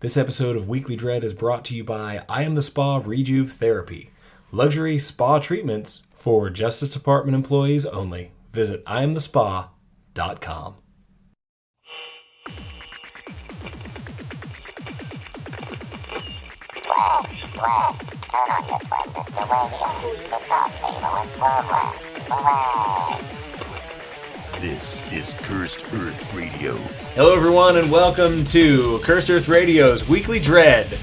This episode of Weekly Dredd is brought to you by I Am the Spa Rejuve Therapy. Luxury spa treatments for Justice Department employees only. Visit IamTheSpa.com. Dredd, turn on your transistor radio. It's our favorite program. Hooray! This is Cursed Earth Radio. Hello everyone and welcome to Cursed Earth Radio's Weekly Dredd,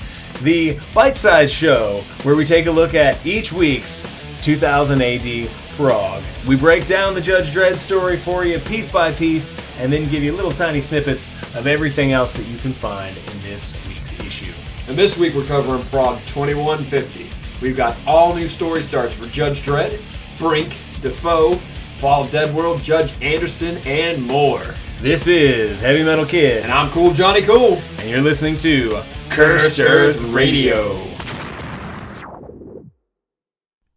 the bite-sized show where we take a look at each week's 2000 AD Prog. We break down the Judge Dredd story for you piece by piece and then give you little tiny snippets of everything else that you can find in this week's issue. And this week we're covering Prog 2150. We've got all new story starts for Judge Dredd, Brink, Defoe, Fall of Dead World, Judge Anderson, and more. This is Heavy Metal Kid. And I'm Cool Johnny Cool. And you're listening to Cursed Earth Radio.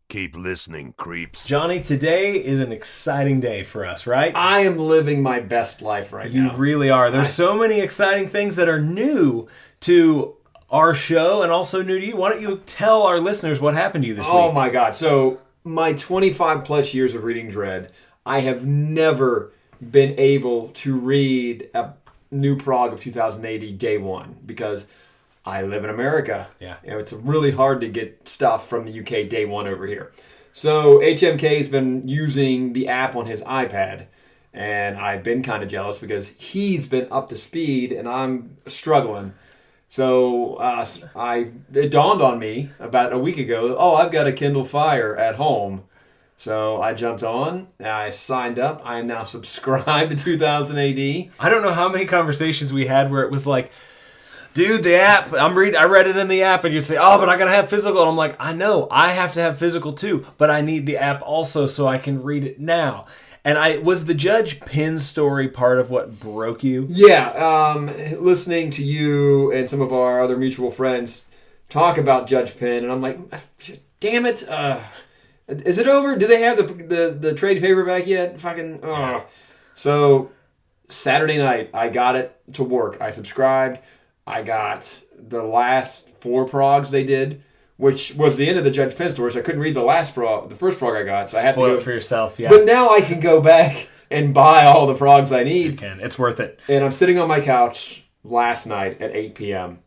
Keep listening, creeps. Johnny, today is an exciting day for us, right? I am living my best life right now. You really are. There's so many exciting things that are new to our show and also new to you. Why don't you tell our listeners what happened to you this week? Oh my God. So, my 25 plus years of reading Dredd, I have never been able to read a new Prog of 2080 day one because I live in America. Yeah. You know, it's really hard to get stuff from the UK day one over here. So HMK's been using the app on his iPad, and I've been kind of jealous because he's been up to speed and I'm struggling. So it dawned on me about a week ago, I've got a Kindle Fire at home. So I jumped on, I signed up, I am now subscribed to 2000 AD. I don't know how many conversations we had where it was like, dude, the app, I read it in the app, and you'd say, but I gotta have physical. And I'm like, I know, I have to have physical too, but I need the app also so I can read it now. And was the Judge Penn story part of what broke you? Yeah, listening to you and some of our other mutual friends talk about Judge Penn, and I'm like, damn it, is it over? Do they have the trade paperback yet? Fucking, So, Saturday night, I got it to work. I subscribed. I got the last 4 progs they did, which was the end of the Judge Penn story, so I couldn't read the first prog I got, so I had to Spoil go it for yourself, yeah. But now I can go back and buy all the progs I need. You can. It's worth it. And I'm sitting on my couch last night at 8 p.m.,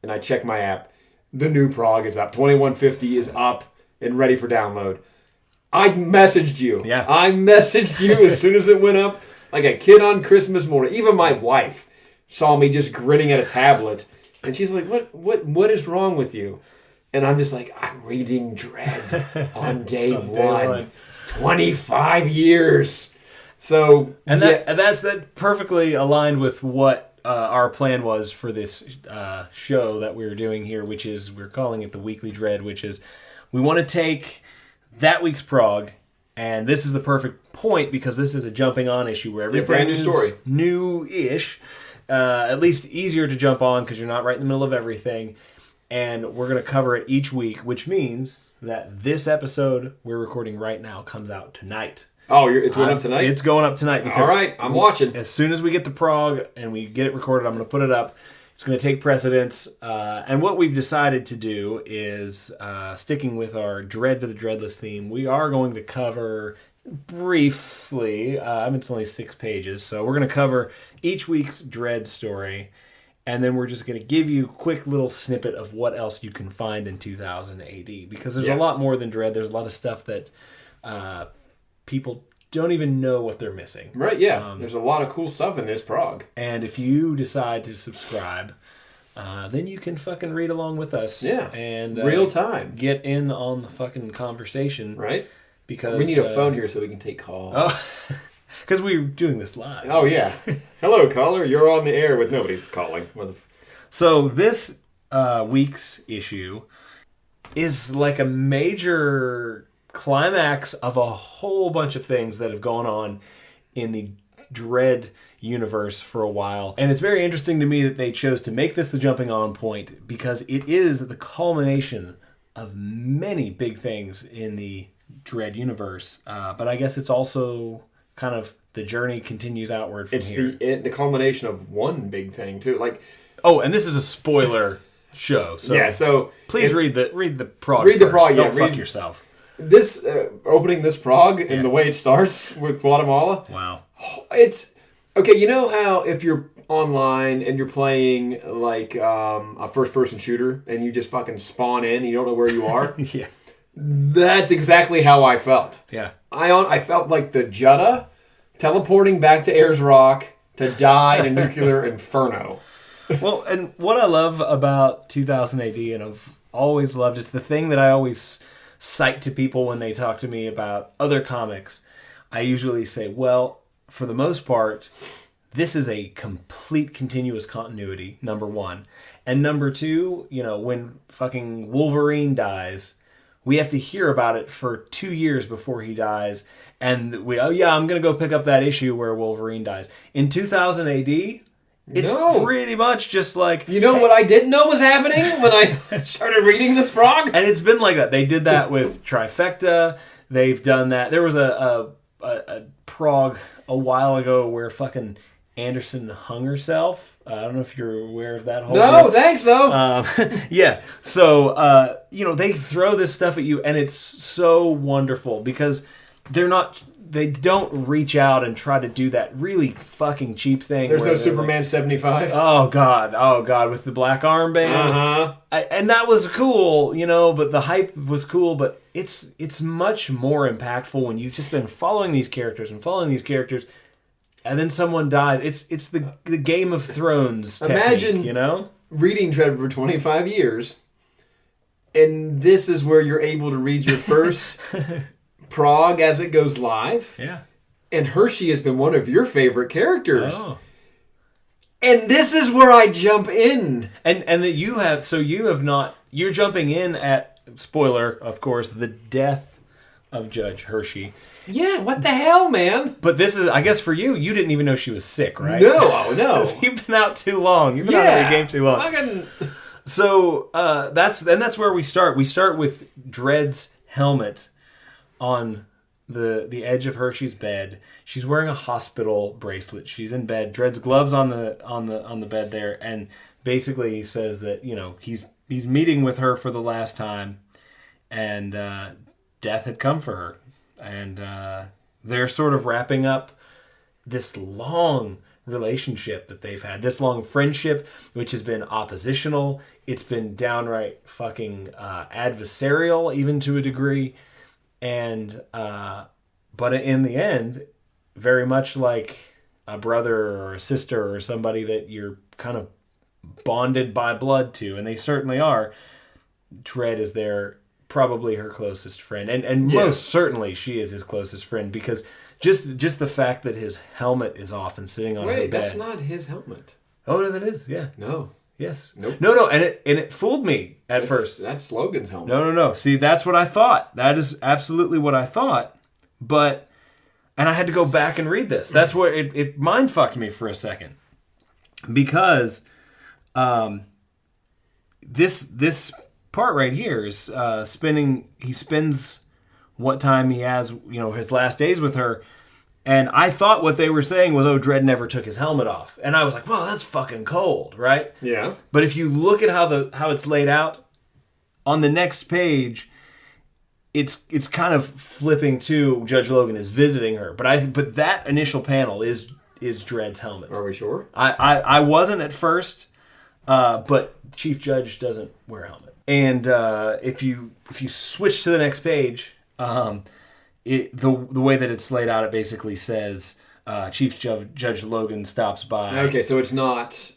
and I check my app. The new prog is up. 2150 is up and ready for download. I messaged you. Yeah. I messaged you as soon as it went up, like a kid on Christmas morning. Even my wife saw me just grinning at a tablet, and she's like, what is wrong with you? And I'm just like, I'm reading Dredd on day one. 25 years. So, and that's perfectly aligned with what our plan was for this show that we're doing here, which is, we're calling it the Weekly Dredd, which is, we want to take that week's prog, and this is the perfect point because this is a jumping on issue where everything brand new story. is new-ish, at least easier to jump on because you're not right in the middle of everything. And we're going to cover it each week, which means that this episode we're recording right now comes out tonight. Oh, it's going up tonight? It's going up tonight. Because all right, I'm watching. As soon as we get the prog and we get it recorded, I'm going to put it up. It's going to take precedence. And what we've decided to do is, sticking with our Dredd to the Dreadless theme, we are going to cover briefly, it's only 6 pages, so we're going to cover each week's Dredd story. And then we're just going to give you a quick little snippet of what else you can find in 2000 AD. Because there's a lot more than Dredd. There's a lot of stuff that people don't even know what they're missing. Right, yeah. There's a lot of cool stuff in this prog. And if you decide to subscribe, then you can fucking read along with us. Yeah, and real time. Get in on the fucking conversation. Right. Because we need a phone here so we can take calls. Oh, because we're doing this live. Oh, yeah. Hello, caller. You're on the air with nobody's calling. So this week's issue is like a major climax of a whole bunch of things that have gone on in the Dredd universe for a while. And it's very interesting to me that they chose to make this the jumping on point because it is the culmination of many big things in the Dredd universe. But I guess it's also kind of the journey continues outward from here. It's the culmination of one big thing, too. Like, Oh, and this is a spoiler show, so Yeah, so please read the Prog. read the first. Prog, Don't yeah, fuck read- yourself. this opening this Prog and Yeah. the way it starts with Guatemala, Wow. it's okay. You know how if you're online and you're playing like a first-person shooter and you just fucking spawn in, and you don't know where you are. Yeah. That's exactly how I felt. Yeah. I felt like the Jutta teleporting back to Ayers Rock to die in a nuclear inferno. Well, and what I love about 2000 AD, and I've always loved, it's the thing that I always cite to people when they talk to me about other comics. I usually say, well, for the most part, this is a complete continuous continuity, number one. And number two, when fucking Wolverine dies, we have to hear about it for 2 years before he dies. And I'm going to go pick up that issue where Wolverine dies. In 2000 AD, it's pretty much just like... You know what I didn't know was happening when I started reading this Prog? And it's been like that. They did that with Trifecta. They've done that. There was a Prog a while ago where fucking Anderson hung herself. I don't know if you're aware of that whole... No, thanks though. Yeah. So, they throw this stuff at you, and it's so wonderful because they don't reach out and try to do that really fucking cheap thing. There's where no they're Superman 75. Oh God, with the black armband. Uh-huh. And that was cool, but the hype was cool, but it's much more impactful when you've just been following these characters, and then someone dies. It's the Game of Thrones technique, Imagine reading Dredd for 25 years, and this is where you're able to read your first Prog as it goes live. Yeah. And Hershey has been one of your favorite characters. Oh. And this is where I jump in. And that you're jumping in at, spoiler, of course, the death of Judge Hershey. Yeah, what the hell, man? But this is, I guess for you didn't even know she was sick, right? No. You've been out too long. You've been out of the game too long. So that's where we start. We start with Dredd's helmet on the edge of Hershey's bed. She's wearing a hospital bracelet. She's in bed. Dredd's gloves on the bed there, and basically he says that he's meeting with her for the last time, and death had come for her, and they're sort of wrapping up this long relationship that they've had, this long friendship, which has been oppositional. It's been downright fucking adversarial, even to a degree. And but in the end, very much like a brother or a sister or somebody that you're kind of bonded by blood to, and they certainly are. Dredd is probably her closest friend, and most certainly she is his closest friend, because just the fact that his helmet is off and sitting on her bed. Wait, that's not his helmet. Oh, that is, yeah. No. Yes. Nope. No, and it fooled me at first. That's Logan's helmet. No. See, that's what I thought. That is absolutely what I thought. And I had to go back and read this. That's what it mind fucked me for a second, because this part right here is spending. He spends what time he has, his last days with her. And I thought what they were saying was, Dredd never took his helmet off. And I was like, well, that's fucking cold, right? Yeah. But if you look at how it's laid out, on the next page, it's kind of flipping to Judge Logan is visiting her. But that initial panel is Dredd's helmet. Are we sure? I wasn't at first, but Chief Judge doesn't wear a helmet. And if you switch to the next page, the way that it's laid out, it basically says Chief Judge Logan stops by. Okay, so it's not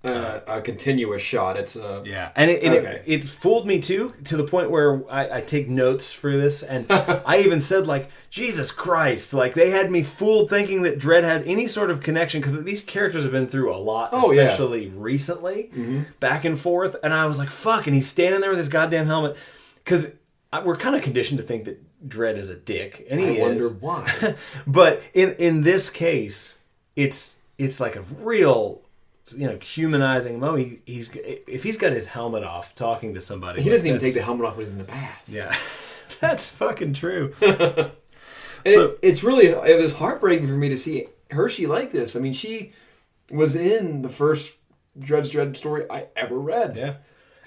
a continuous shot. It's yeah, and it fooled me too, to the point where I take notes for this, and I even said, like, Jesus Christ, like they had me fooled thinking that Dredd had any sort of connection, because these characters have been through a lot, especially recently, back and forth, and I was like, fuck, and he's standing there with his goddamn helmet, because we're kind of conditioned to think that Dredd is a dick, and he is. I wonder why. But in this case, it's like a real, humanizing moment. If he's got his helmet off talking to somebody, he doesn't even take the helmet off when he's in the bath. Yeah, that's fucking true. It was heartbreaking for me to see Hershey like this. I mean, she was in the first Dredd's Dredd story I ever read. Yeah.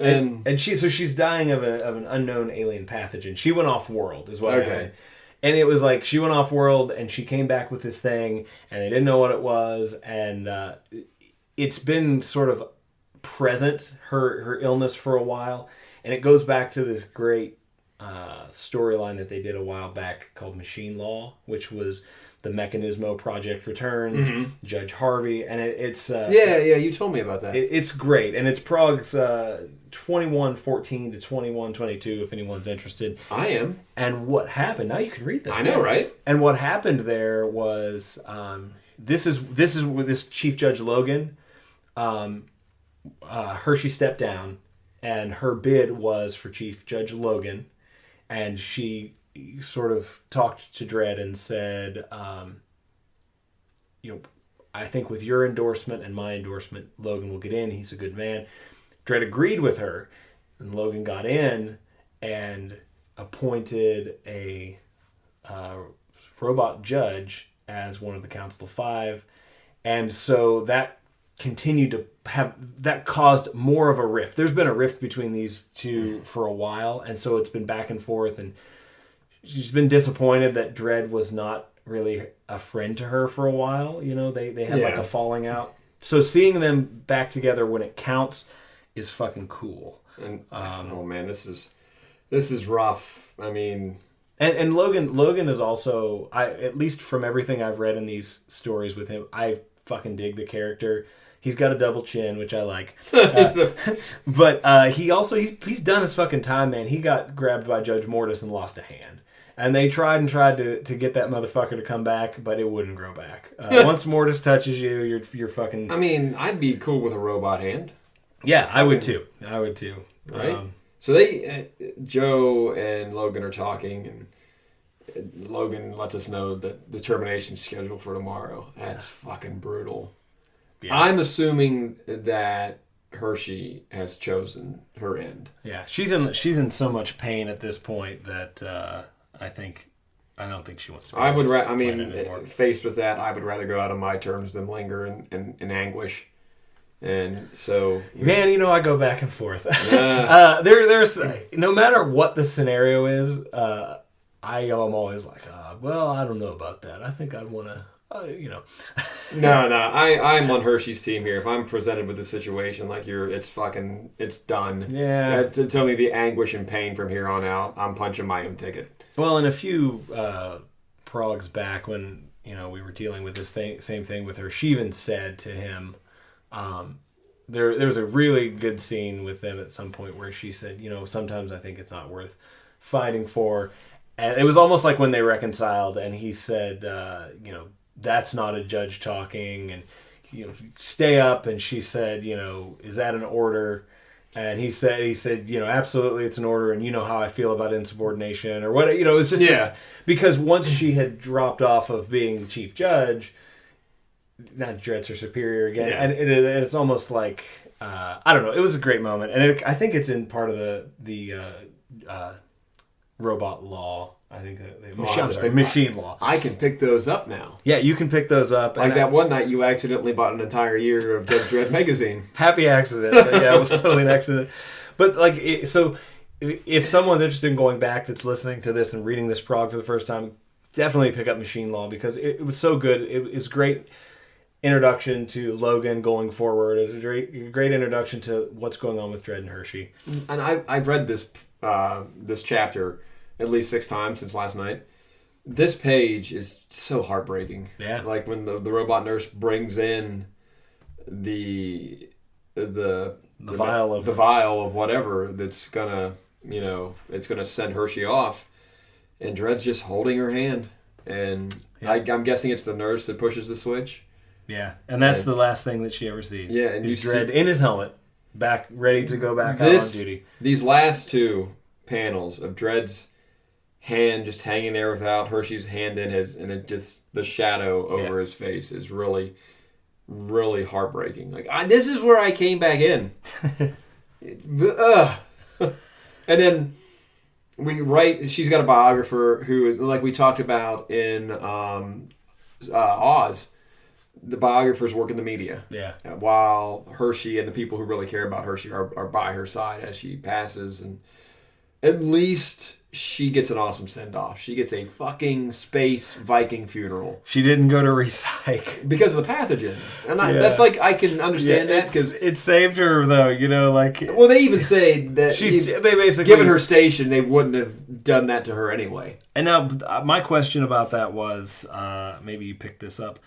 And she's dying of an unknown alien pathogen. She went off world, is what Okay. happened. And it was like she went off world and she came back with this thing and they didn't know what it was, and it's been sort of present, her illness, for a while, and it goes back to this great storyline that they did a while back called Machine Law, which was the Mechanismo Project Returns, Judge Harvey, and it's you told me about that. it's great, and it's Prog's 2114 to 2122 if anyone's interested. I am. And what happened? Now you can read that. I know, right? And what happened there was this is with this Chief Judge Logan. Hershey stepped down, and her bid was for Chief Judge Logan, and she sort of talked to Dredd and said, I think with your endorsement and my endorsement, Logan will get in. He's a good man. Dredd agreed with her, and Logan got in and appointed a robot judge as one of the Council of Five, and so that continued to that caused more of a rift. There's been a rift between these two for a while, and so it's been back and forth, and she's been disappointed that Dredd was not really a friend to her for a while. They had like a falling out. So seeing them back together when it counts is fucking cool. And oh man, this is rough. I mean, and Logan is also, at least from everything I've read in these stories with him, I fucking dig the character. He's got a double chin, which I like. But he's done his fucking time, man. He got grabbed by Judge Mortis and lost a hand. And they tried to get that motherfucker to come back, but it wouldn't grow back. Once Mortis touches you, you're fucking... I mean, I'd be cool with a robot hand. Yeah, I would too. Right? So Joe and Logan are talking, and Logan lets us know that the termination schedule for tomorrow. That's fucking brutal. Yeah. I'm assuming that Hershey has chosen her end. Yeah, she's in so much pain at this point that I don't think she wants to. Faced with that, I would rather go out on my terms than linger in anguish. And so, man, I go back and forth. There's no matter what the scenario is, I am always like, well, I don't know about that. I think I'd want to. No, I'm on Hershey's team here. If I'm presented with a situation like it's done. Yeah. It's only the anguish and pain from here on out. I'm punching my own ticket. Well, in a few progs back when, we were dealing with this same thing with her, she even said to him, there was a really good scene with them at some point where she said, sometimes I think it's not worth fighting for. And it was almost like when they reconciled, and he said, that's not a judge talking, and stay up. And she said, is that an order? And he said, absolutely, it's an order, and you know how I feel about insubordination or what. It was just this, because once she had dropped off of being chief judge, now Dredd's her superior again, and it's almost like I don't know. It was a great moment, and I think it's in part of the robot law. I think machine law. I can pick those up now. Yeah, you can pick those up. Like that one night you accidentally bought an entire year of Judge Dredd magazine. Happy accident. Yeah, it was totally an accident. But so if someone's interested in going back that's listening to this and reading this prog for the first time, definitely pick up Machine Law because it was so good. It's great introduction to Logan going forward. It's a great introduction to what's going on with Dredd and Hershey. And I've read this chapter at least 6 times since last night. This page is so heartbreaking. Yeah. Like when the robot nurse brings in the vial of whatever that's gonna, it's gonna send Hershey off, and Dredd's just holding her hand, and I'm guessing it's the nurse that pushes the switch. Yeah, and that's the last thing that she ever sees. Yeah, and is Dredd in his helmet, back ready to go back out on duty. These last 2 panels of Dredd's hand just hanging there without Hershey's hand in his, and it just the shadow over his face is really, really heartbreaking. Like this is where I came back in. And then she's got a biographer who is, like we talked about in Oz, the biographers work in the media. Yeah. While Hershey and the people who really care about Hershey are by her side as she passes. And at least she gets an awesome send-off. She gets a fucking space Viking funeral. She didn't go to Recyc. Because of the pathogen. And that's like, I can understand that because... It saved her, though, you know, like... Well, they even say that they basically... Given her station, they wouldn't have done that to her anyway. And now, my question about that was, maybe you picked this up,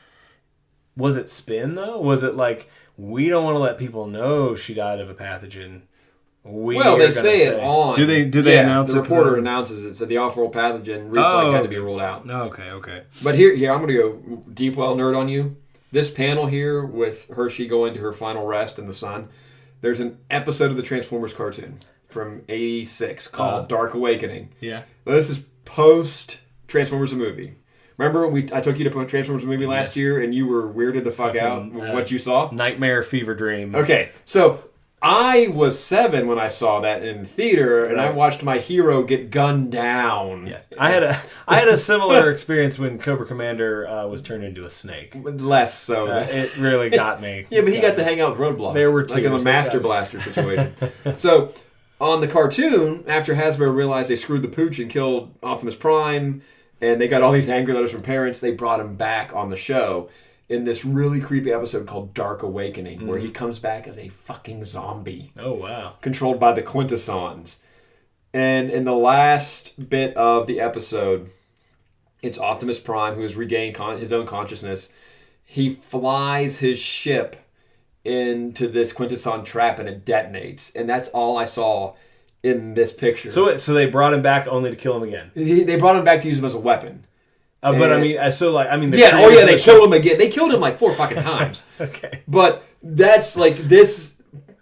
was it spin, though? Was it like, we don't want to let people know she died of a pathogen? They say it on. Do they announce it? The reporter announces it. Said the off-world pathogen recently had to be ruled out. Okay. But here, I'm going to go deep well nerd on you. This panel here with Hershey going to her final rest in the sun, there's an episode of the Transformers cartoon from '86 called Dark Awakening. Yeah. This is post-Transformers the movie. Remember I took you to Transformers the movie last year and you were weirded the fuck out with what you saw? Nightmare fever dream. Okay, so... I was 7 when I saw that in the theater, and I watched my hero get gunned down. Yeah, I had a similar experience when Cobra Commander was turned into a snake. Less so. It really got me. Yeah, but he got to hang out with Roadblock. There were two, like in the Master Blaster situation. So on the cartoon, after Hasbro realized they screwed the pooch and killed Optimus Prime, and they got all these angry letters from parents, they brought him back on the show in this really creepy episode called Dark Awakening, where he comes back as a fucking zombie. Oh, wow. Controlled by the Quintessons. And in the last bit of the episode, it's Optimus Prime, who has regained his own consciousness. He flies his ship into this Quintesson trap and it detonates. And that's all I saw in this picture. So they brought him back only to kill him again? They brought him back to use him as a weapon. But they killed him again. They killed him like 4 fucking times. Okay. But that's like, this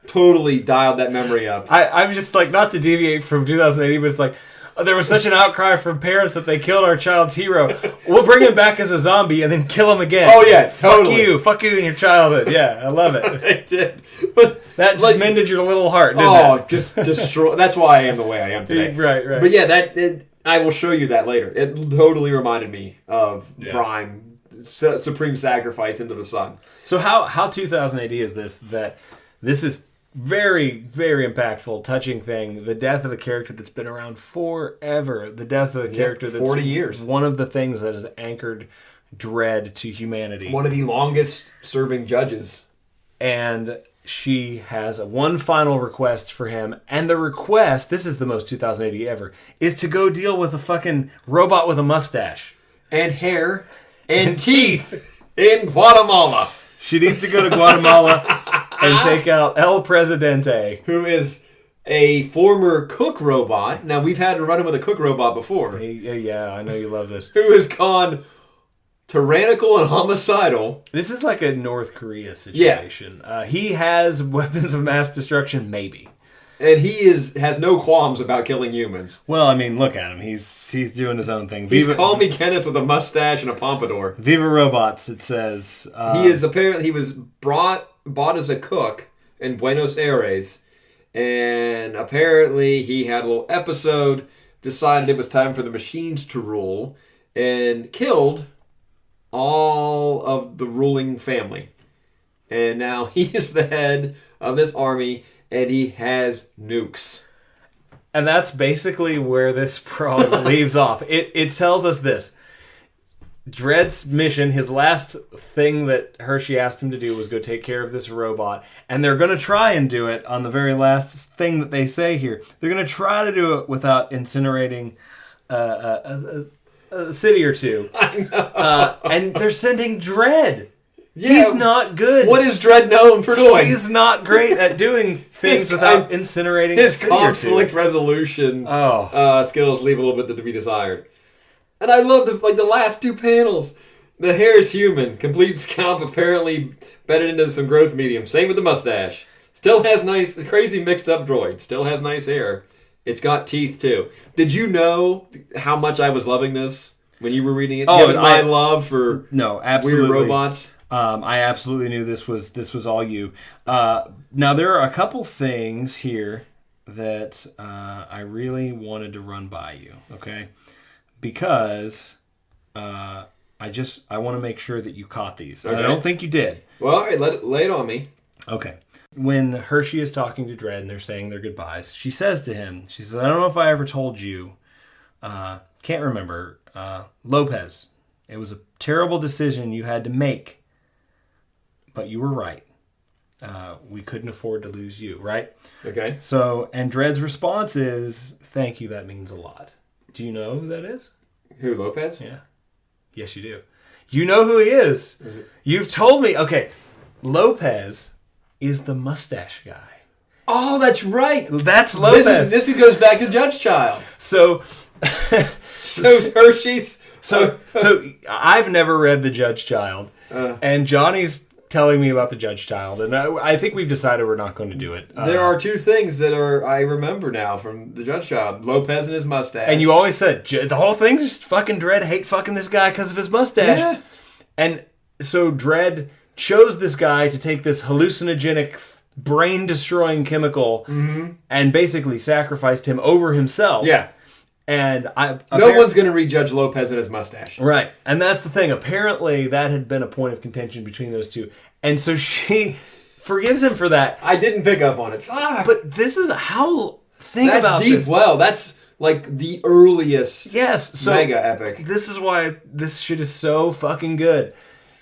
totally dialed that memory up. I'm just like, not to deviate from 2080, but it's like, there was such an outcry from parents that they killed our child's hero. We'll bring him back as a zombie and then kill him again. Oh yeah, totally. Fuck you in your childhood. Yeah, I love it. It did. But that just mended your little heart, didn't it? Just destroy. That's why I am the way I am today. Right. But yeah, I will show you that later. It totally reminded me of Prime, Supreme Sacrifice into the sun. So how 2000 AD is this? That this is very, very impactful, touching thing. The death of a character that's been around forever. The death of a character that's 40 years. One of the things that has anchored Dredd to humanity. One of the longest serving judges. And she has one final request for him. And the request, this is the most 2080 ever, is to go deal with a fucking robot with a mustache. And hair. And teeth. In Guatemala. She needs to go to Guatemala and take out El Presidente. Who is a former cook robot. Now, we've had to run him with a cook robot before. Yeah, I know you love this. Who has gone tyrannical and homicidal. This is like a North Korea situation. Yeah. He has weapons of mass destruction, maybe. And he has no qualms about killing humans. Well, I mean, look at him. He's doing his own thing. He's Call Me Kenneth with a mustache and a pompadour. Viva Robots, it says. He was bought as a cook in Buenos Aires, and apparently he had a little episode, decided it was time for the machines to rule, and killed all of the ruling family. And now he is the head of this army, and he has nukes. And that's basically where this prog leaves off. It tells us this. Dredd's mission, his last thing that Hershey asked him to do was go take care of this robot. And they're going to try and do it on the very last thing that they say here. They're going to try to do it without incinerating a city or two. I know. And they're sending Dredd. Yeah. He's not good. What is Dredd known for doing? He's not great at doing things without incinerating a city or two. His conflict resolution skills leave a little bit to be desired. And I love the last 2 panels. The hair is human. Complete scalp apparently bedded into some growth medium. Same with the mustache. Still has nice, crazy mixed up droid. Still has nice hair. It's got teeth too. Did you know how much I was loving this when you were reading it? Given my love for weird robots. I absolutely knew this was all you. Now there are a couple things here that I really wanted to run by you. Okay. Because I want to make sure that you caught these. Okay. And I don't think you did. Well, all right, lay it on me. Okay. When Hershey is talking to Dredd and they're saying their goodbyes, she says to him, she says, I don't know if I ever told you, can't remember, Lopez, it was a terrible decision you had to make, but you were right. We couldn't afford to lose you, right? Okay. So, and Dredd's response is, thank you, that means a lot. Do you know who that is? Who, Lopez? Yeah. Yes, you do. You know who he is. You've told me. Okay. Lopez is the mustache guy. Oh, that's right. That's Lopez. This goes back to Judge Child. So Hershey's. So I've never read The Judge Child. And Johnny's telling me about The Judge Child. And I think we've decided we're not going to do it. There are two things that I remember now from The Judge Child. Lopez and his mustache. And you always said, the whole thing's just fucking Dredd hate fucking this guy because of his mustache. Yeah. And so Dredd chose this guy to take this hallucinogenic, brain-destroying chemical and basically sacrificed him over himself. Yeah. And no one's going to read Judge Lopez and his mustache. Right. And that's the thing. Apparently, that had been a point of contention between those two. And so she forgives him for that. I didn't pick up on it. Fuck. But this is how... Think that's about deep this. Well, that's like the earliest so mega epic. This is why this shit is so fucking good.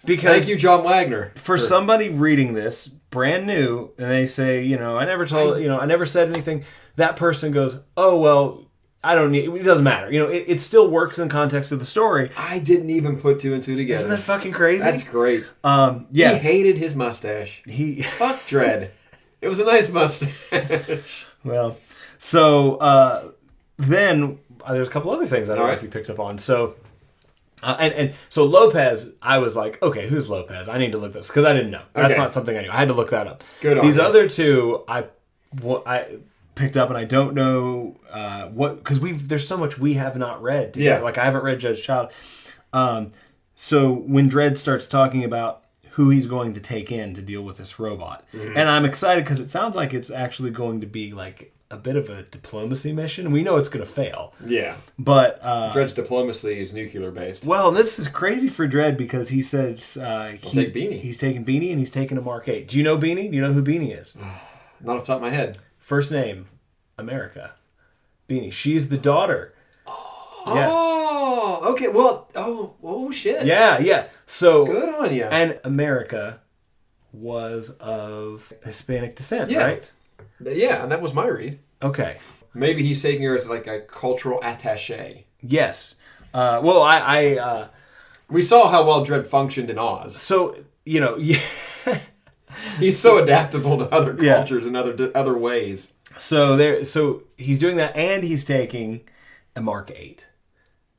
Because thank you, John Wagner. For somebody reading this, brand new, and they say, I never said anything. That person goes, oh, well... it doesn't matter. It still works in context of the story. I didn't even put two and two together. Isn't that fucking crazy? That's great. Yeah. He hated his mustache. Fuck Dredd. It was a nice mustache. Well, so then there's a couple other things I don't know if you picked up on. So, and so Lopez, I was like, okay, who's Lopez? I need to look this because I didn't know. That's not something I knew. I had to look that up. Good on These you. other two, I picked up, and I don't know what, because there's so much we have not read together. Yeah. Like I haven't read Judge Child. So when Dredd starts talking about who he's going to take in to deal with this robot, and I'm excited because it sounds like it's actually going to be like a bit of a diplomacy mission. We know it's going to fail. Yeah. But Dredd's diplomacy is nuclear based. Well, this is crazy for Dredd because he says take Beanie. He's taking Beanie and he's taking a Mark 8. Do you know Beanie? Do you know who Beanie is? Not off the top of my head. First name, America. Beanie. She's the daughter. Oh, okay. Well, oh shit. Yeah. So good on you. And America was of Hispanic descent, Yeah. right? Yeah, and that was my read. Okay. Maybe he's taking her as like a cultural attaché. Yes. Well, we saw how well Dredd functioned in Oz. So, he's so adaptable to other cultures and other ways. So he's doing that, and he's taking a Mark 8,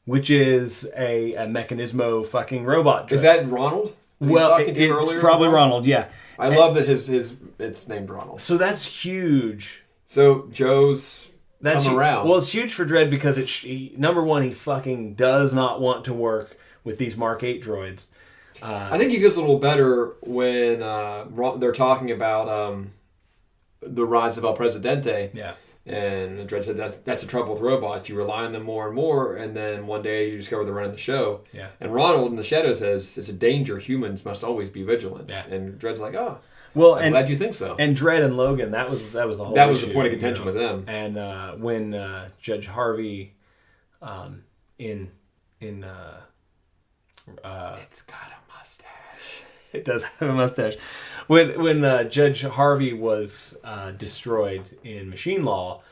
which is a Mechanismo fucking robot Dredd. Is that Ronald? Well, it's probably Ronald. Yeah. I love that it's named Ronald. So that's huge. So Joe's come around. Well, it's huge for Dredd because number one, he fucking does not want to work with these Mark 8 droids. I think he feels a little better when they're talking about the rise of El Presidente. Yeah. And Dredd said that's the trouble with robots. You rely on them more and more, and then one day you discover they're running the show. Yeah. And Ronald in the shadow says it's a danger. Humans must always be vigilant. Yeah. And Dredd's like, oh, well, I'm glad you think so. And Dredd and Logan, that was the whole. That was issue, the point of contention with them. And when Judge Harvey, it's got a mustache. It does have a mustache. When Judge Harvey was destroyed in Machine Law,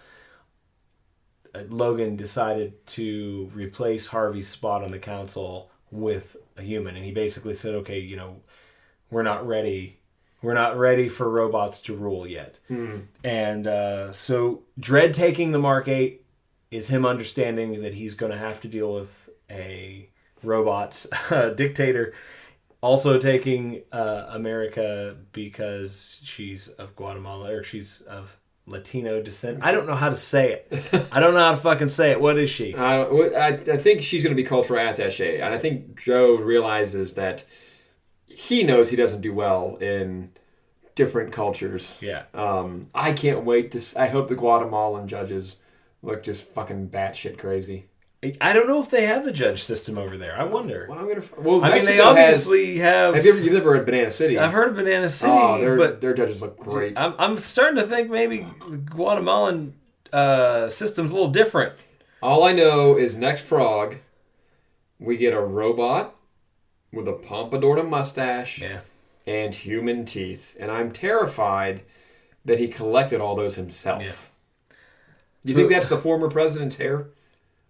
Logan decided to replace Harvey's spot on the council with a human, and he basically said, "Okay, we're not ready. We're not ready for robots to rule yet." And so Dredd taking the Mark 8 is him understanding that he's going to have to deal with a robot dictator. Also taking America because she's of Guatemala, or she's of Latino descent. I don't know how to say it. I don't know how to fucking say it. What is she? I think she's going to be cultural attaché. And I think Joe realizes that he knows he doesn't do well in different cultures. Yeah. I can't wait I hope the Guatemalan judges look just fucking batshit crazy. I don't know if they have the judge system over there. I wonder. Well, well, I mean, Mexico they obviously have. You've never heard of Banana City? I've heard of Banana City, but their judges look great. I'm starting to think maybe Guatemalan system's a little different. All I know is next Prog, we get a robot with a pompadour and mustache and human teeth. And I'm terrified that he collected all those himself. Yeah. You think that's the former president's hair?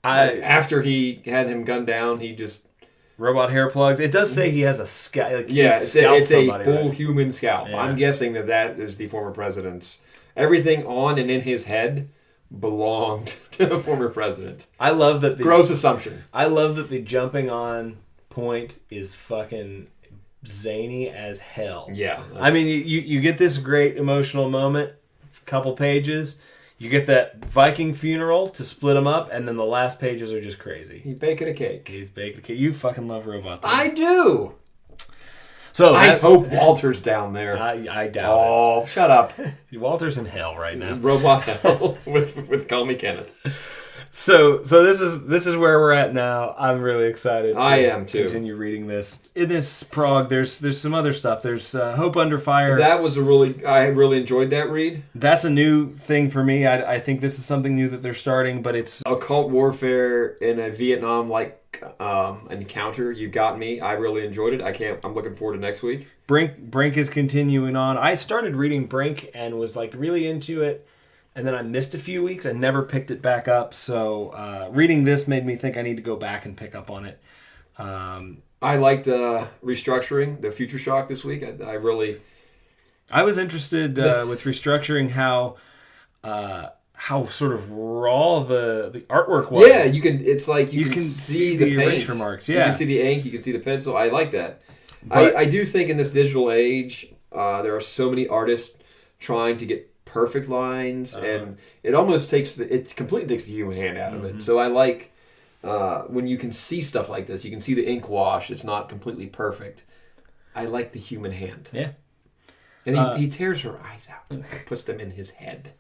After he had him gunned down, he just... Robot hair plugs. It does say he has a scalp. Like it's a full human scalp. Yeah. I'm guessing that is the former president's. Everything on and in his head belonged to the former president. I love that. Gross assumption. I love that the jumping on point is fucking zany as hell. Yeah. I mean, you get this great emotional moment, couple pages. You get that Viking funeral to split them up, and then the last pages are just crazy. He's baking a cake. He's baking a cake. You fucking love robots. I do. So I hope Walter's down there. I doubt it. Oh, shut up. Walter's in hell right now. Robot hell with Call Me Kenneth. So this is where we're at now. I'm really excited to I am too. Continue reading this. In this Prog, there's some other stuff. There's Hope Under Fire. That was I really enjoyed that read. That's a new thing for me. I think this is something new that they're starting, but it's occult warfare in a Vietnam-like encounter. You got me. I really enjoyed it. I'm looking forward to next week. Brink is continuing on. I started reading Brink and was like really into it. And then I missed a few weeks and never picked it back up. So reading this made me think I need to go back and pick up on it. I liked Restructuring, the Future Shock this week. I was interested with Restructuring how sort of raw the artwork was. Yeah, you can. It's like you can see the erasure marks. Yeah, you can see the ink. You can see the pencil. I like that. But I do think in this digital age, there are so many artists trying to get perfect lines, and it almost completely takes the human hand out of it. So I like when you can see stuff like this. You can see the ink wash. It's not completely perfect. I like the human hand. Yeah. And he tears her eyes out, puts them in his head.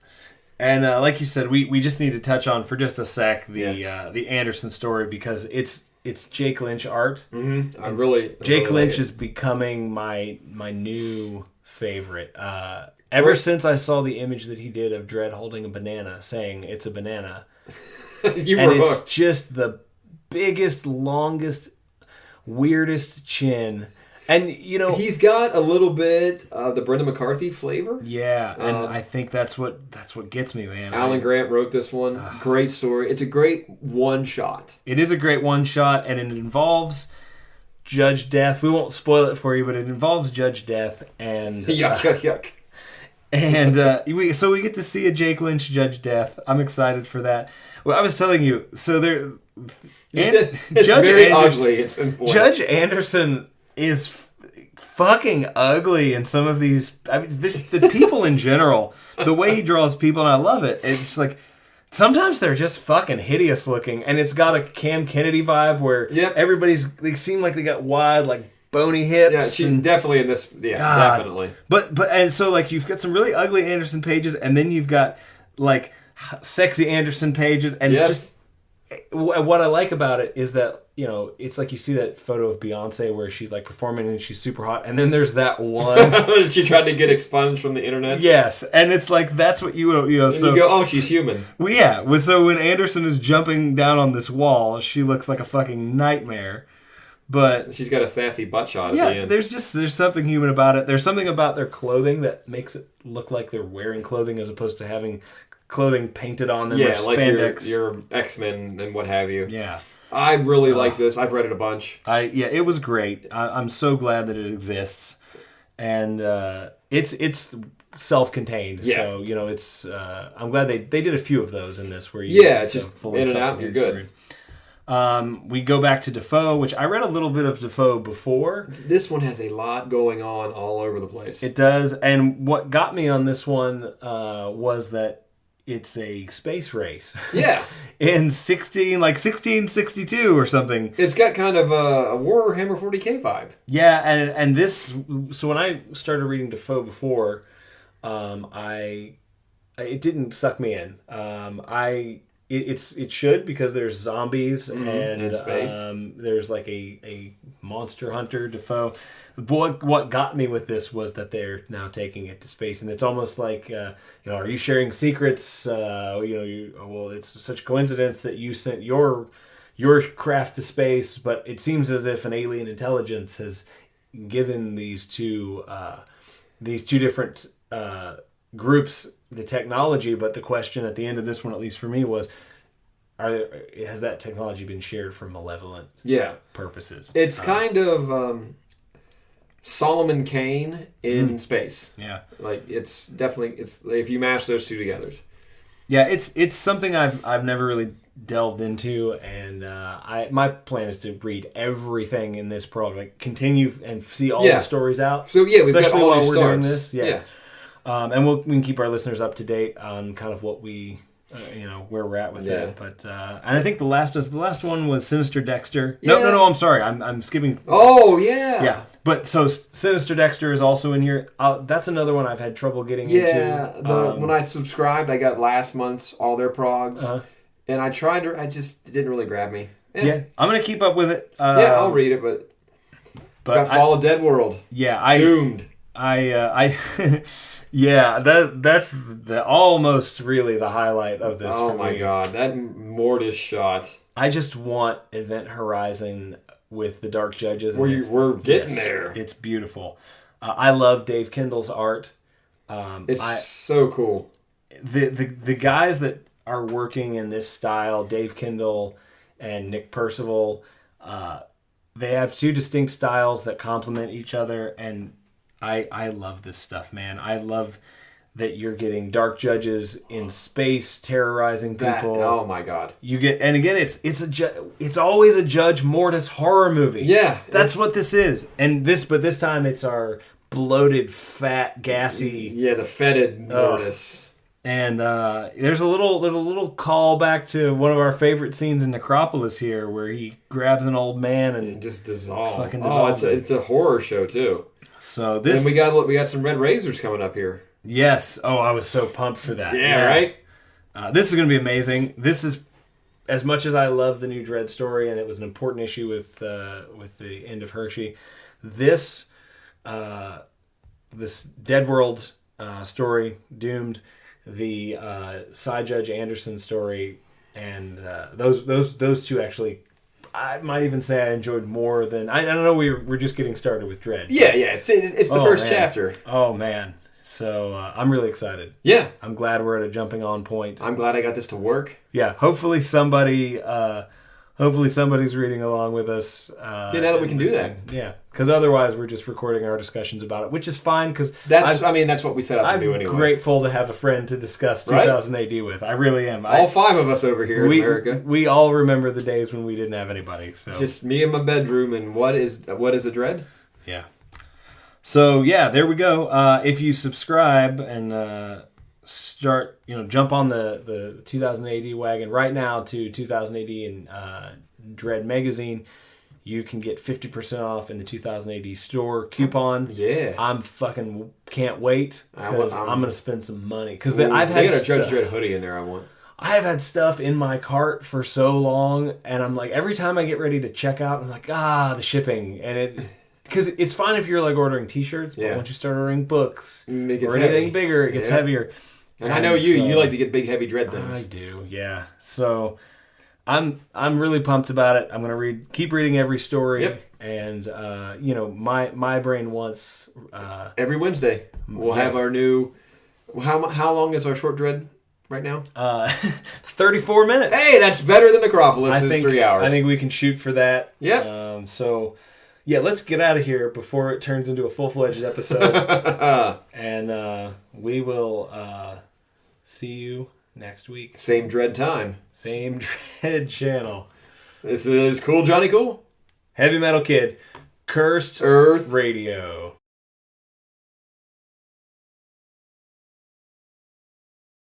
And like you said, we just need to touch on for just a sec the Anderson story because it's Jake Lynch art. Mm-hmm. Jake Lynch is becoming my new favorite. Ever since I saw the image that he did of Dredd holding a banana, saying it's a banana, it's just the biggest, longest, weirdest chin. And, he's got a little bit of the Brendan McCarthy flavor. Yeah, and I think that's what gets me, man. Alan Grant wrote this one. Great story. It's a great one-shot. It is a great one-shot, and it involves Judge Death. We won't spoil it for you, but it involves Judge Death. And yuck. And so we get to see a Jake Lynch Judge Death. I'm excited for that. Well, I was telling you, so there... it's very ugly. It's important. Judge Anderson is fucking ugly in some of these. I mean, the people in general, the way he draws people, and I love it. It's like sometimes they're just fucking hideous looking, and it's got a Cam Kennedy vibe where they seem like they got wide, like bony hips. Yeah, she's definitely in this. Yeah, God. Definitely. But and so like you've got some really ugly Anderson pages, and then you've got like sexy Anderson pages, and it's just. What I like about it is that, it's like you see that photo of Beyonce where she's like performing and she's super hot. And then there's that one. She tried to get expunged from the internet. Yes. And it's like, that's what and so you go, oh, she's human. Well, yeah. So when Anderson is jumping down on this wall, she looks like a fucking nightmare. But she's got a sassy butt shot at the end. There's something human about it. There's something about their clothing that makes it look like they're wearing clothing as opposed to having clothing painted on them or spandex. Like your X-Men and what have you. Yeah. I really like this. I've read it a bunch. It was great. I'm so glad that it exists. And it's self-contained. Yeah. So, it's I'm glad they did a few of those in this where it's just fully in and out, you're good. We go back to Defoe, which I read a little bit of Defoe before. This one has a lot going on all over the place. It does. And what got me on this one was that it's a space race. Yeah. In 1662 or something. It's got kind of a Warhammer 40K vibe. Yeah, and this... So when I started reading Defoe before, it didn't suck me in. I it should, because there's zombies and space. There's like a monster hunter Defoe. What got me with this was that they're now taking it to space, and it's almost like are you sharing secrets? It's such a coincidence that you sent your craft to space, but it seems as if an alien intelligence has given these two different groups the technology. But the question at the end of this one, at least for me, was, has that technology been shared for malevolent purposes? It's kind of Solomon Kane in space. Yeah, like it's if you mash those two together. Yeah, it's something I've never really delved into, and my plan is to read everything in this prog, like continue and see all the stories out. So we've got especially all while new we're stars. doing this. Yeah. And we can keep our listeners up to date on kind of what we, where we're at with it. But and I think the last one was Sinister Dexter. Yeah. No, I'm sorry, I'm skipping. Oh yeah. Yeah. But so Sinister Dexter is also in here. That's another one I've had trouble getting into. Yeah. When I subscribed, I got last month's all their progs, and I tried to. I just it didn't really grab me. Yeah, I'm gonna keep up with it. I'll read it, but got Fall of Dead World. Yeah, Doomed. Yeah, that's almost really the highlight of this. Oh for my me. god, that Mortis shot! I just want Event Horizon with the Dark Judges. We're getting there. It's beautiful. I love Dave Kendall's art. It's so cool. The guys that are working in this style, Dave Kendall and Nick Percival, they have two distinct styles that complement each other, and I love this stuff, man. I love that you're getting Dark Judges in space terrorizing people. Oh my god! You get, and again, it's always a Judge Mortis horror movie. Yeah, that's what this is. And this time it's our bloated, fat, gassy. Yeah, the fetid Mortis. And there's a little call back to one of our favorite scenes in Necropolis here, where he grabs an old man and just dissolves. Fucking dissolves. Oh, it's a horror show too. So this, and we got some Red Razors coming up here. Yes. Oh, I was so pumped for that. Yeah. Right. This is going to be amazing. This is, as much as I love the new Dredd story, and it was an important issue with the end of Hershey. This Dead World story, Doomed, the Side Judge Anderson story, and those two actually, I might even say I enjoyed more than I don't know. We're just getting started with Dredd. Yeah. It's the first chapter. Oh man. So I'm really excited. Yeah. I'm glad we're at a jumping on point. I'm glad I got this to work. Yeah. Hopefully somebody's reading along with us. Now that we can do that. Yeah. Because otherwise we're just recording our discussions about it, which is fine. Because that's what we set out to do anyway. I'm grateful to have a friend to discuss 2000 AD with. I really am. All five of us over here in America. We all remember the days when we didn't have anybody. So just me in my bedroom, and what is a Dredd? Yeah. So yeah, there we go. If you subscribe and start, jump on the 2000 AD wagon right now to 2000 AD and Dredd magazine, you can get 50% off in the 2000 AD store coupon. Yeah, I'm fucking can't wait because I'm gonna spend some money because I've had a Judge Dredd hoodie in there. I have had stuff in my cart for so long, and I'm like, every time I get ready to check out, I'm like, the shipping, and it. Because it's fine if you're like ordering T-shirts, but once you start ordering books or anything bigger, it gets heavier. And I know you like to get big, heavy Dredd things. I do, yeah. So I'm really pumped about it. I'm gonna keep reading every story, and my brain wants every Wednesday we'll have our new. How long is our short Dredd right now? 34 minutes. Hey, that's better than Necropolis. It's 3 hours. I think we can shoot for that. Yep. So. Yeah, let's get out of here before it turns into a full-fledged episode. And we will see you next week. Same Dredd time. Same Dredd channel. This is Cool Johnny Cool. Heavy Metal Kid. Cursed Earth Radio.